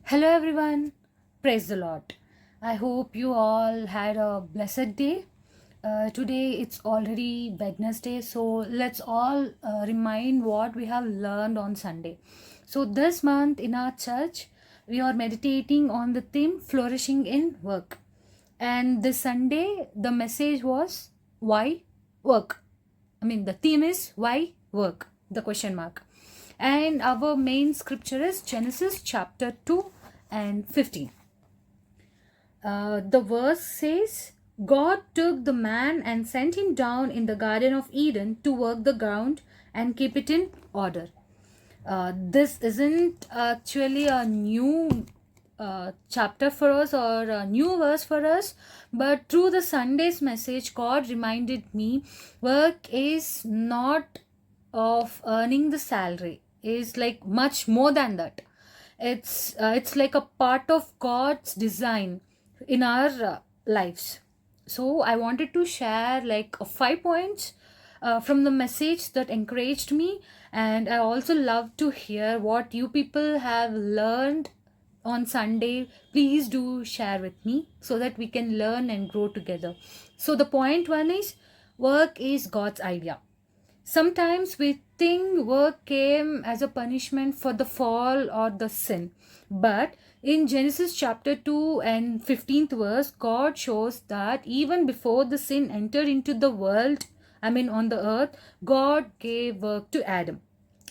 Hello everyone, praise the Lord. I hope you all had a blessed day. Today it's already Wednesday, so let's all remind what we have learned on Sunday. So, this month in our church, we are meditating on the theme flourishing in work. And this Sunday, the message was why work? The theme is why work? The question mark. And our main scripture is Genesis chapter 2 and 15. The verse says, God took the man and sent him down in the Garden of Eden to work the ground and keep it in order. This isn't actually a new chapter for us or a new verse for us, but through the Sunday's message, God reminded me work is not of earning the salary, is like much more than that. It's like a part of God's design in our lives. So I wanted to share like 5 points from the message that encouraged me, and I also love to hear what you people have learned on Sunday. Please do share with me so that we can learn and grow together. So the point one is work is God's idea. Sometimes we think work came as a punishment for the fall or the sin. But in Genesis chapter 2 and 15th verse, God shows that even before the sin entered into the world, on the earth, God gave work to Adam.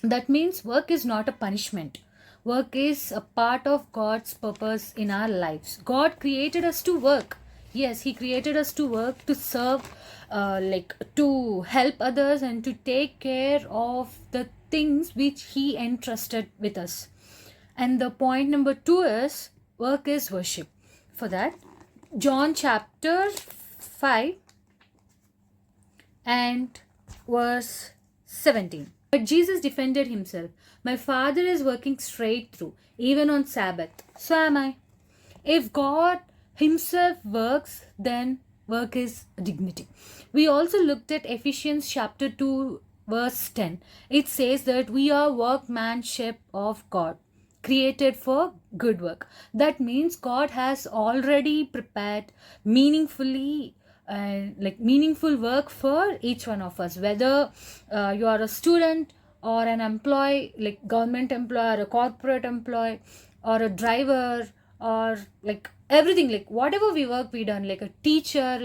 That means work is not a punishment. Work is a part of God's purpose in our lives. God created us to work. Yes, He created us to work, to serve, to help others and to take care of the things which He entrusted with us. And the point number 2 is work is worship. For that, John chapter 5 and verse 17. But Jesus defended himself. My Father is working straight through, even on Sabbath. So am I. If God Himself works, then work is dignity. We also looked at Ephesians chapter 2, verse 10. It says that we are workmanship of God, created for good work. That means God has already prepared meaningful work for each one of us, whether you are a student or an employee, like government employee or a corporate employee or a driver, or like everything, like whatever we done, like a teacher,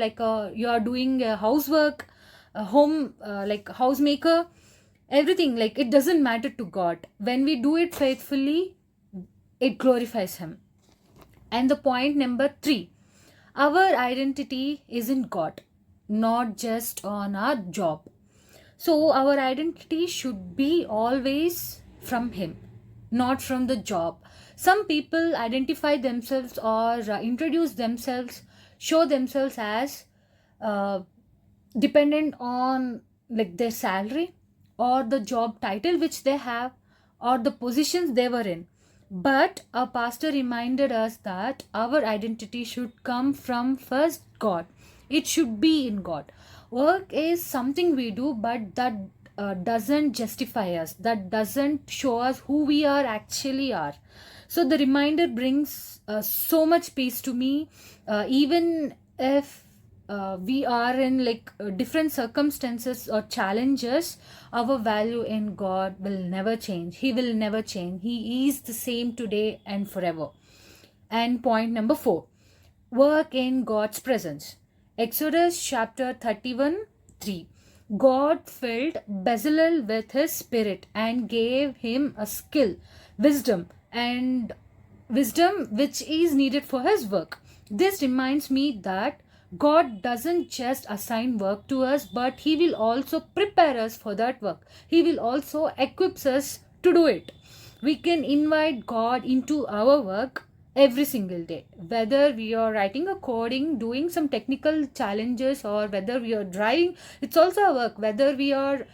you are doing a housework, a home, like housemaker, everything, like it doesn't matter to God. When we do it faithfully, it glorifies Him. And the point number 3, our identity is in God, not just on our job. So our identity should be always from Him, not from the job. Some people identify themselves or introduce themselves, show themselves as uh, dependent on like their salary or the job title which they have or the positions they were in. But our pastor reminded us that our identity should come from first God. It should be in God. Work is something we do, but that doesn't justify us. That doesn't show us who we are actually are. So the reminder brings so much peace to me, even if we are in different circumstances or challenges. Our value in God will never change. He will never change. He is the same today and forever. And point number 4, work in God's presence. Exodus chapter 31 3. God filled Bezalel with His Spirit and gave him a skill, wisdom which is needed for his work. This reminds me that God doesn't just assign work to us, but He will also prepare us for that work. He will also equip us to do it. We can invite God into our work every single day, whether we are writing a coding, doing some technical challenges, or whether we are driving. It's also a work. Whether we are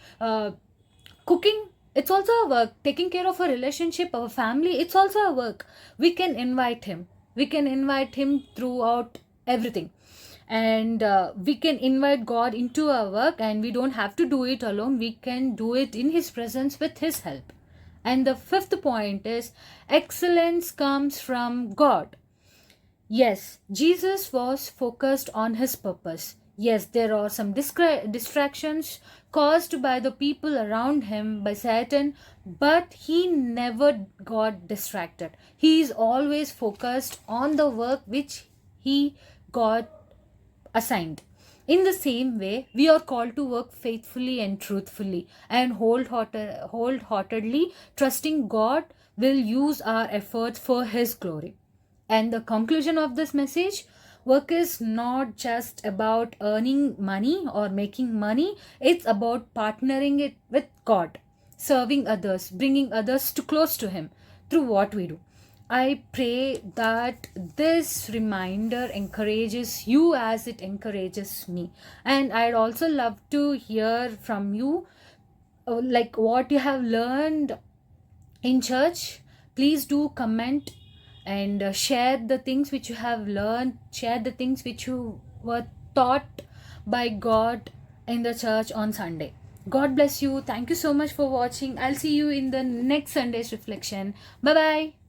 cooking, it's also a work. Taking care of a relationship, our family, it's also a work. We can invite Him. We can invite Him throughout everything. And we can invite God into our work, and we don't have to do it alone. We can do it in His presence with His help. And the fifth point is excellence comes from God. Yes, Jesus was focused on his purpose. Yes, there are some distractions caused by the people around him, by Satan, but he never got distracted. He is always focused on the work which he got assigned. In the same way, we are called to work faithfully and truthfully and wholeheartedly, trusting God will use our efforts for His glory. And the conclusion of this message, work is not just about earning money or making money, it's about partnering it with God, serving others, bringing others to close to Him through what we do. I pray that this reminder encourages you as it encourages me. And I'd also love to hear from you, like what you have learned in church. Please do comment and share the things which you have learned, share the things which you were taught by God in the church on Sunday. God bless you. Thank you so much for watching. I'll see you in the next Sunday's reflection. Bye bye.